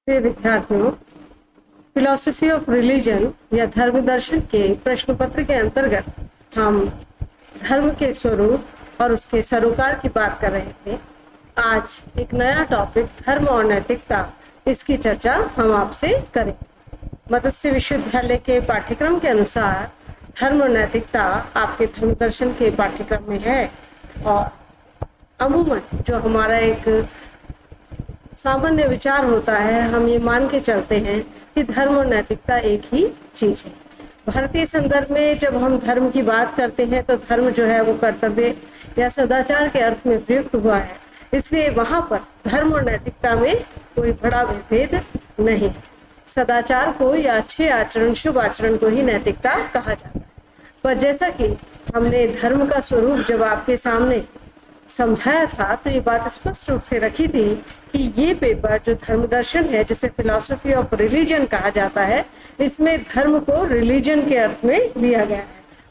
प्रिय विद्यार्थियों, philosophy of religion या धर्म दर्शन के प्रश्न पत्र के अंतर्गत हम धर्म के स्वरूप और उसके सरोकार की बात कर रहे थे। आज एक नया टॉपिक धर्म और नैतिकता, इसकी चर्चा हम आपसे करें। मत्स्य विश्वविद्यालय के पाठ्यक्रम के अनुसार धर्म और नैतिकता आपके धर्म दर्शन के पाठ्यक्रम में है और अमूमन जो हमारा एक सामान्य विचार होता है, हम ये मान के चलते हैं कि धर्म और नैतिकता एक ही चीज है। भारतीय संदर्भ में जब हम धर्म की बात करते हैं तो धर्म जो है वो कर्तव्य या सदाचार के अर्थ में प्रयुक्त हुआ है, इसलिए वहां पर धर्म और नैतिकता में कोई बड़ा विभेद नहीं। सदाचार को या अच्छे आचरण, शुभ आचरण को ही नैतिकता कहा जाता है। पर जैसा कि हमने धर्म का स्वरूप जब आपके सामने समझाया था तो ये बात स्पष्ट रूप से रखी थी कि ये पेपर जो धर्म दर्शन है, जिसे फिलॉसफी ऑफ रिलीजन कहा जाता है, इसमें धर्म को रिलीजन के अर्थ में लिया गया है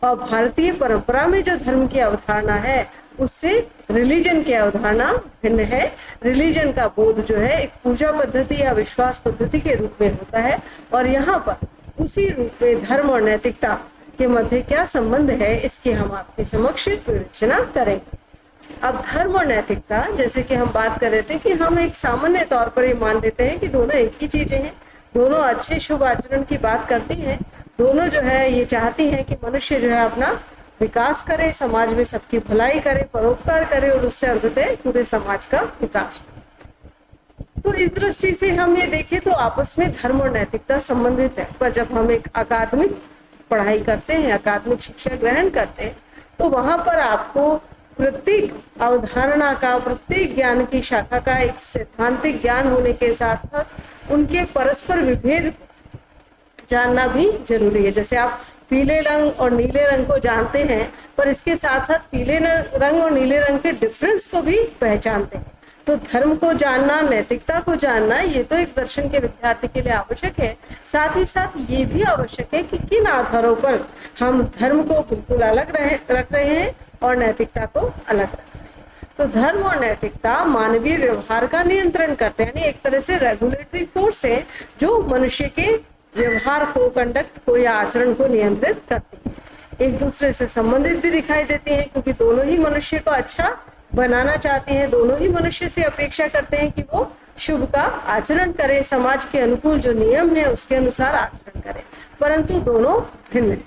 और भारतीय परंपरा में जो धर्म की अवधारणा है उससे रिलीजन की अवधारणा भिन्न है। रिलीजन का बोध जो है एक पूजा पद्धति या विश्वास पद्धति के रूप में होता है और यहाँ पर उसी रूप में धर्म और नैतिकता के मध्य क्या संबंध है, इसकी हम आपके समक्ष विवेचना करेंगे। अब धर्म और नैतिकता, जैसे कि हम बात कर रहे थे कि हम एक सामान्य तौर पर ये मान लेते हैं कि दोनों एक ही चीजें हैं, दोनों अच्छे शुभ आचरण की बात करती हैं, दोनों जो है ये चाहती हैं कि मनुष्य जो है अपना विकास करे, समाज में सबकी भलाई करे, परोपकार करे और उससे अंततः पूरे समाज का विकास हो। तो इस दृष्टि से हम ये देखें तो आपस में धर्म और नैतिकता संबंधित है। पर जब हम एक अकादमिक पढ़ाई करते हैं, अकादमिक शिक्षा ग्रहण करते हैं, तो वहां पर आपको प्रत्येक अवधारणा का, प्रत्येक ज्ञान की शाखा का एक सैद्धांतिक ज्ञान होने के साथ साथ उनके परस्पर विभेद जानना भी जरूरी है। जैसे आप पीले रंग और नीले रंग को जानते हैं, पर इसके साथ साथ पीले रंग और नीले रंग के डिफरेंस को भी पहचानते हैं। तो धर्म को जानना, नैतिकता को जानना, ये तो एक दर्शन के विद्यार्थी के लिए आवश्यक है। साथ ही साथ ये भी आवश्यक है कि किन आधारों पर हम धर्म को बिल्कुल अलग रख रहे हैं और नैतिकता को अलग रख रहे हैं। तो धर्म और नैतिकता मानवीय व्यवहार का नियंत्रण करते हैं, यानी एक तरह से रेगुलेटरी फोर्स है जो मनुष्य के व्यवहार को, कंडक्ट को या आचरण को नियंत्रित करते हैं। एक दूसरे से संबंधित भी दिखाई देते हैं क्योंकि दोनों ही मनुष्य को अच्छा बनाना चाहते हैं, दोनों ही मनुष्य से अपेक्षा करते हैं कि वो शुभ का आचरण करे, समाज के अनुकूल जो नियम है उसके अनुसार आचरण करे, परंतु दोनों भिन्न हैं।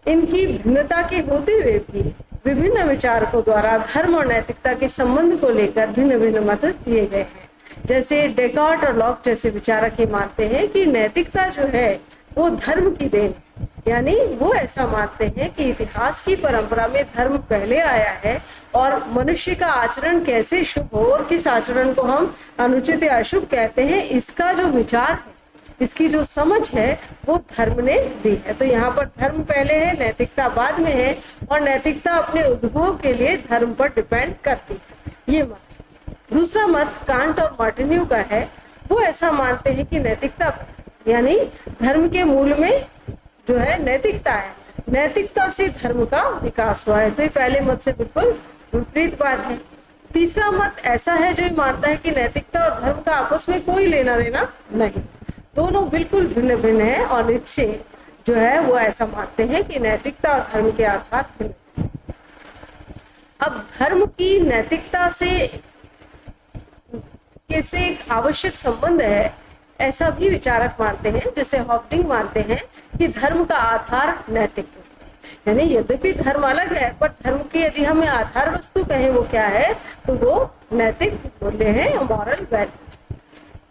इनकी भिन्नता के होते हुए भी विभिन्न विचारकों द्वारा धर्म और नैतिकता के संबंध को लेकर भिन्न भिन्न मत दिए गए हैं। जैसे डेकार्ट और लॉक जैसे विचारक ये मानते हैं कि नैतिकता जो है वो धर्म की देन है, यानी वो ऐसा मानते हैं कि इतिहास की परंपरा में धर्म पहले आया है और मनुष्य का आचरण कैसे शुभ हो और किस आचरण को हम अनुचित या अशुभ कहते हैं, इसका जो विचार है, इसकी जो समझ है, वो धर्म ने दी है। तो यहाँ पर धर्म पहले है, नैतिकता बाद में है और नैतिकता अपने उद्भव के लिए धर्म पर डिपेंड करती है। ये मत। दूसरा मत कांट और मार्टिन्यू का है। वो ऐसा मानते हैं कि नैतिकता, यानी धर्म के मूल में जो है नैतिकता है, नैतिकता से धर्म का विकास हुआ है। तो ये पहले मत से बिल्कुल विपरीत बात है। तीसरा मत ऐसा है जो मानता है कि नैतिकता और धर्म का आपस में कोई लेना देना नहीं, दोनों बिल्कुल भिन्न भिन्न है और नीचे जो है वो ऐसा मानते हैं कि नैतिकता और धर्म के आधार भिन्न। अब धर्म की नैतिकता से कैसे एक आवश्यक संबंध है, ऐसा भी विचारक मानते हैं। जैसे हॉफ्डिंग मानते हैं कि धर्म का आधार नैतिक है, यानी यद्यपि धर्म अलग है पर धर्म की यदि हमें आधार वस्तु कहें वो क्या है, तो वो नैतिक मूल्य है, मॉरल वैल्यूज।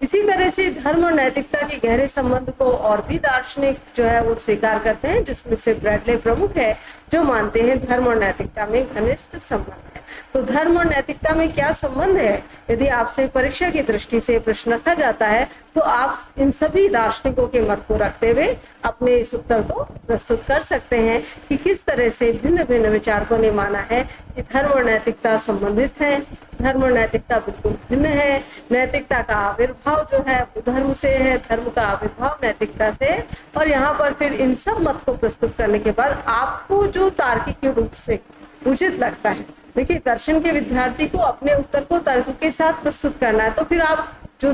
इसी तरह से धर्म और नैतिकता के गहरे संबंध को और भी दार्शनिक जो है वो स्वीकार करते हैं, जिसमें से ब्रैडले प्रमुख है, जो मानते हैं धर्म और नैतिकता में घनिष्ठ संबंध है। तो धर्म और नैतिकता में क्या संबंध है, यदि आपसे परीक्षा की दृष्टि से प्रश्न रखा जाता है तो आप इन सभी दार्शनिकों के मत को रखते हुए अपने इस उत्तर को प्रस्तुत कर सकते हैं कि किस तरह से भिन्न भिन्न विचारकों ने माना है कि धर्म और नैतिकता संबंधित है, धर्म और नैतिकता बिल्कुल भिन्न है, नैतिकता का आविर्भाव जो है वो धर्म से है, धर्म का आविर्भाव नैतिकता से है। और यहाँ पर फिर इन सब मत को प्रस्तुत करने के बाद आपको जो तार्किक रूप से उचित लगता है, देखिए दर्शन के विद्यार्थी को अपने उत्तर को तर्क के साथ प्रस्तुत करना है, तो फिर आप जो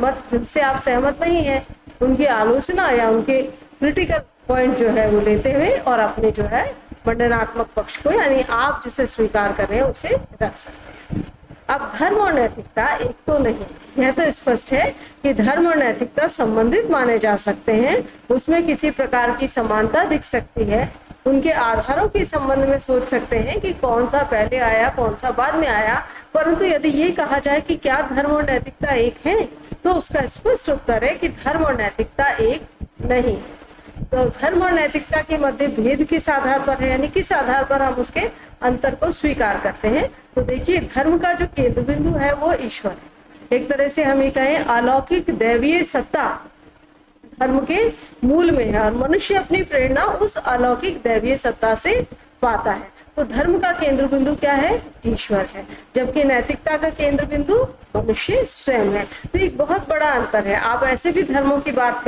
मत जिनसे आप सहमत नहीं है उनकी आलोचना या उनके क्रिटिकल पॉइंट जो है वो लेते हुए और अपने जो है मंडनात्मक पक्ष को यानी आप जिसे स्वीकार कर रहे हैं उसे रख सकते हैं। अब धर्म और नैतिकता एक तो नहीं, यह तो स्पष्ट है कि धर्म और नैतिकता संबंधित माने जा सकते हैं, उसमें किसी प्रकार की समानता दिख सकती है, उनके आधारों के संबंध में सोच सकते हैं कि कौन सा पहले आया कौन सा बाद में आया, परंतु यदि ये कहा जाए कि क्या धर्म और नैतिकता एक है तो उसका स्पष्ट उत्तर है कि धर्म और नैतिकता एक नहीं। तो धर्म और नैतिकता के मध्य भेद किस आधार पर है, यानी किस आधार पर हम उसके अंतर को स्वीकार करते हैं। तो देखिए, धर्म का जो केंद्र बिंदु है वो ईश्वर है। एक तरह से हम ये कहें अलौकिक दैवीय सत्ता धर्म के मूल में है और मनुष्य अपनी प्रेरणा उस अलौकिक दैवीय सत्ता से पाता है। तो धर्म का केंद्र बिंदु क्या है? ईश्वर है, जबकि नैतिकता का केंद्र बिंदु मनुष्य स्वयं है। तो एक बहुत बड़ा अंतर है। आप ऐसे भी धर्मों की बात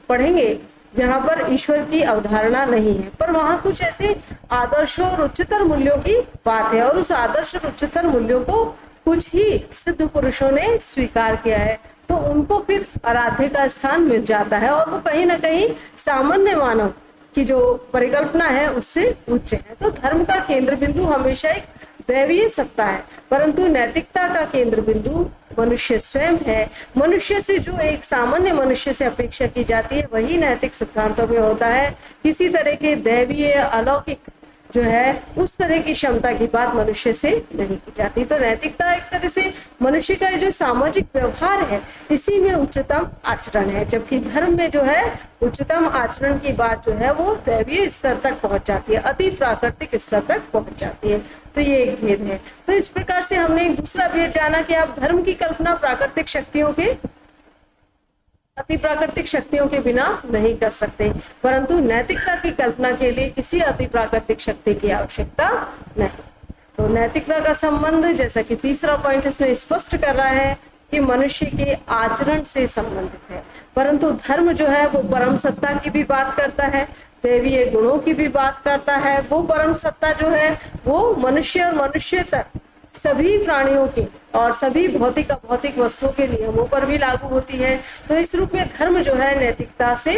पढ़ेंगे जहां पर ईश्वर की अवधारणा नहीं है, पर वहां कुछ ऐसे आदर्शों और उच्चतर मूल्यों की बात है और उस आदर्श और उच्चतर मूल्यों को कुछ ही सिद्ध पुरुषों ने स्वीकार किया है, तो उनको फिर आराध्य का स्थान मिल जाता है और वो कहीं ना कहीं सामान्य मानव की जो परिकल्पना है उससे उच्च है। तो धर्म का केंद्र बिंदु हमेशा एक दैवीय सत्ता है, परंतु नैतिकता का केंद्र बिंदु मनुष्य स्वयं है। मनुष्य से जो एक सामान्य मनुष्य से अपेक्षा की जाती है वही नैतिक सिद्धांतों में होता है। किसी तरह के दैवीय अलौकिक जो है उस तरह की क्षमता की बात मनुष्य से नहीं की जाती। तो नैतिकता एक तरह से मनुष्य का जो सामाजिक व्यवहार है इसी में उच्चतम आचरण है, जबकि धर्म में जो है उच्चतम आचरण की बात जो है वो दैवीय स्तर तक पहुंच जाती है, अति प्राकृतिक स्तर तक पहुंच जाती है। तो ये एक भेद है। तो इस प्रकार से हमने एक दूसरा भेद जाना कि आप धर्म की कल्पना प्राकृतिक शक्तियों के अति प्राकृतिक शक्तियों के बिना नहीं कर सकते, परंतु नैतिकता की कल्पना के लिए किसी अति प्राकृतिक शक्ति की आवश्यकता नहीं। तो नैतिकता का संबंध, जैसा कि तीसरा पॉइंट इसमें स्पष्ट कर रहा है कि मनुष्य के आचरण से संबंधित है, परंतु धर्म जो है वो परम सत्ता की भी बात करता है, दैवीय गुणों की भी बात करता है। वो परम सत्ता जो है वो मनुष्य और मनुष्यतर सभी प्राणियों के और सभी भौतिक अभौतिक वस्तुओं के नियमों पर भी लागू होती है। तो इस रूप में धर्म जो है नैतिकता से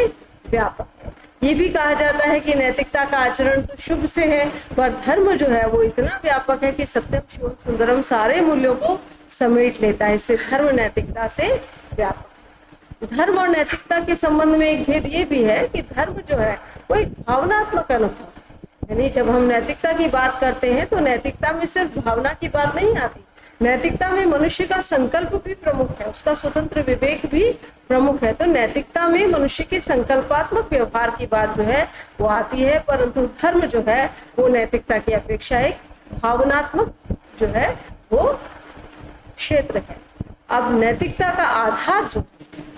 व्यापक है। ये भी कहा जाता है कि नैतिकता का आचरण तो शुभ से है, पर धर्म जो है वो इतना व्यापक है कि सत्यम शिवम सुंदरम सारे मूल्यों को समेट लेता है, इसलिए धर्म नैतिकता से व्यापक है। धर्म और नैतिकता के संबंध में एक भेद ये भी है कि धर्म जो है वो एक भावनात्मक अनुभव, यानी जब हम नैतिकता की बात करते हैं तो नैतिकता में सिर्फ भावना की बात नहीं आती, नैतिकता में मनुष्य का संकल्प भी प्रमुख है, उसका स्वतंत्र विवेक भी प्रमुख है। तो नैतिकता में मनुष्य के संकल्पात्मक व्यवहार की बात जो है वो आती है, परंतु धर्म जो है वो नैतिकता की अपेक्षा एक भावनात्मक जो है वो क्षेत्र है। अब नैतिकता का आधार जो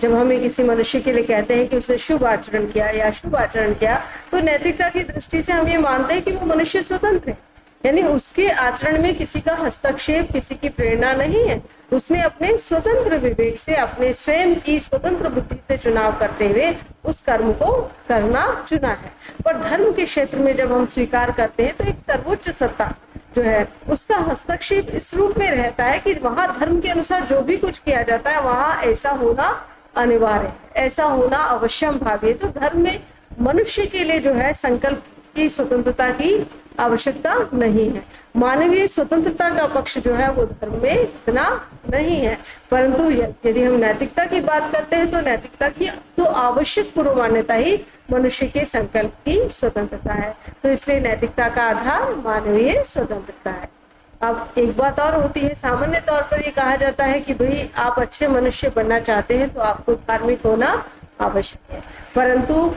जब हमें किसी मनुष्य के लिए कहते हैं कि उसने शुभ आचरण किया या अशुभ आचरण किया, तो नैतिकता की दृष्टि से हम ये मानते हैं कि वो मनुष्य स्वतंत्र है, यानी उसके आचरण में किसी का हस्तक्षेप, किसी की प्रेरणा नहीं है। उसने अपने स्वतंत्र विवेक से, अपने स्वयं की स्वतंत्र बुद्धि से चुनाव करते हुए उस कर्म को करना चुना है। पर धर्म के क्षेत्र में जब हम स्वीकार करते हैं तो एक सर्वोच्च सत्ता जो है उसका हस्तक्षेप इस रूप में रहता है कि वहां धर्म के अनुसार जो भी कुछ किया जाता है वहां ऐसा होना अनिवार्य है, ऐसा होना अवश्यम भावी है। तो धर्म में मनुष्य के लिए जो है संकल्प की स्वतंत्रता की आवश्यकता नहीं है। मानवीय स्वतंत्रता का पक्ष जो है वो धर्म में इतना नहीं है, परंतु यदि हम नैतिकता की बात करते हैं तो नैतिकता की तो आवश्यक पूर्व मान्यता ही मनुष्य के संकल्प की स्वतंत्रता है। तो इसलिए नैतिकता का आधार मानवीय स्वतंत्रता है। अब एक बात और होती है, सामान्य तौर पर ये कहा जाता है कि भाई आप अच्छे मनुष्य बनना चाहते हैं तो आपको धार्मिक होना आवश्यक है, परंतु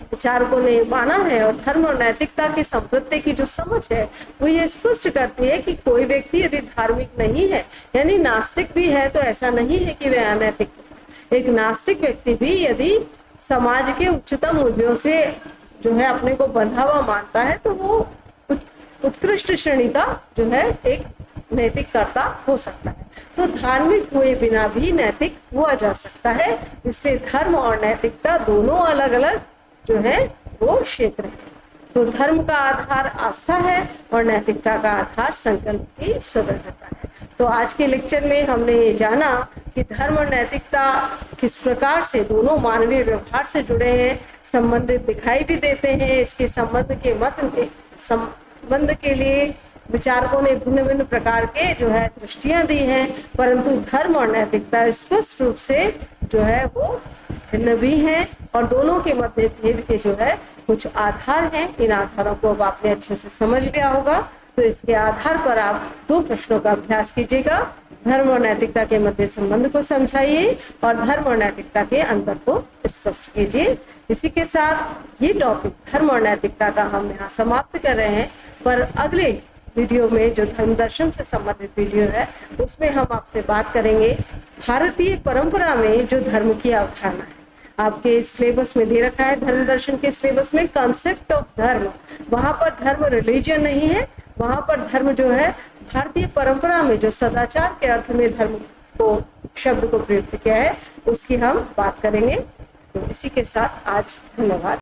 विचारकों ने माना है और धर्म और नैतिकता के संप्रत्य की जो समझ है वो ये स्पष्ट करती है कि कोई व्यक्ति यदि धार्मिक नहीं है, यानी नास्तिक भी है, तो ऐसा नहीं है कि वह अनैतिक है। एक नास्तिक व्यक्ति भी यदि समाज के उच्चतम मूल्यों से जो है अपने को बंधा हुआ मानता है तो वो उत्कृष्ट श्रेणी का जो है एक नैतिक कर्ता हो सकता है। तो धार्मिक हुए बिना भी नैतिक हुआ जा सकता है। इसलिए धर्म और नैतिकता दोनों अलग अलग जो है वो क्षेत्र है। तो धर्म का आधार आस्था है और नैतिकता का आधार संकल्प की स्वतंत्रता है। तो आज के लेक्चर में हमने ये जाना कि धर्म और नैतिकता किस प्रकार से दोनों मानवीय व्यवहार से जुड़े हैं, संबंधित दिखाई भी देते हैं। इसके संबंध के लिए विचारकों ने भिन्न भिन्न प्रकार के जो है दृष्टियां दी हैं, परंतु धर्म और नैतिकता स्पष्ट रूप से जो है वो भिन्न भी हैं और दोनों के मध्य भेद के जो है कुछ आधार हैं। इन आधारों को अब आपने अच्छे से समझ लिया होगा, तो इसके आधार पर आप 2 प्रश्नों का अभ्यास कीजिएगा। धर्म और नैतिकता के मध्य संबंध को समझाइए और धर्म और नैतिकता के अंतर को स्पष्ट कीजिए। इसी के साथ ये टॉपिक धर्म और नैतिकता का हम यहाँ समाप्त कर रहे हैं, पर अगले वीडियो में जो धर्म दर्शन से संबंधित वीडियो है उसमें हम आपसे बात करेंगे भारतीय परंपरा में जो धर्म की अवधारणा है। आपके सिलेबस में दे रखा है, धर्म दर्शन के सिलेबस में कंसेप्ट ऑफ धर्म, वहां पर धर्म रिलीजन नहीं है, वहां पर धर्म जो है भारतीय परंपरा में जो सदाचार के अर्थ में धर्म को शब्द को प्रयुक्त किया है उसकी हम बात करेंगे। तो इसी के साथ आज धन्यवाद।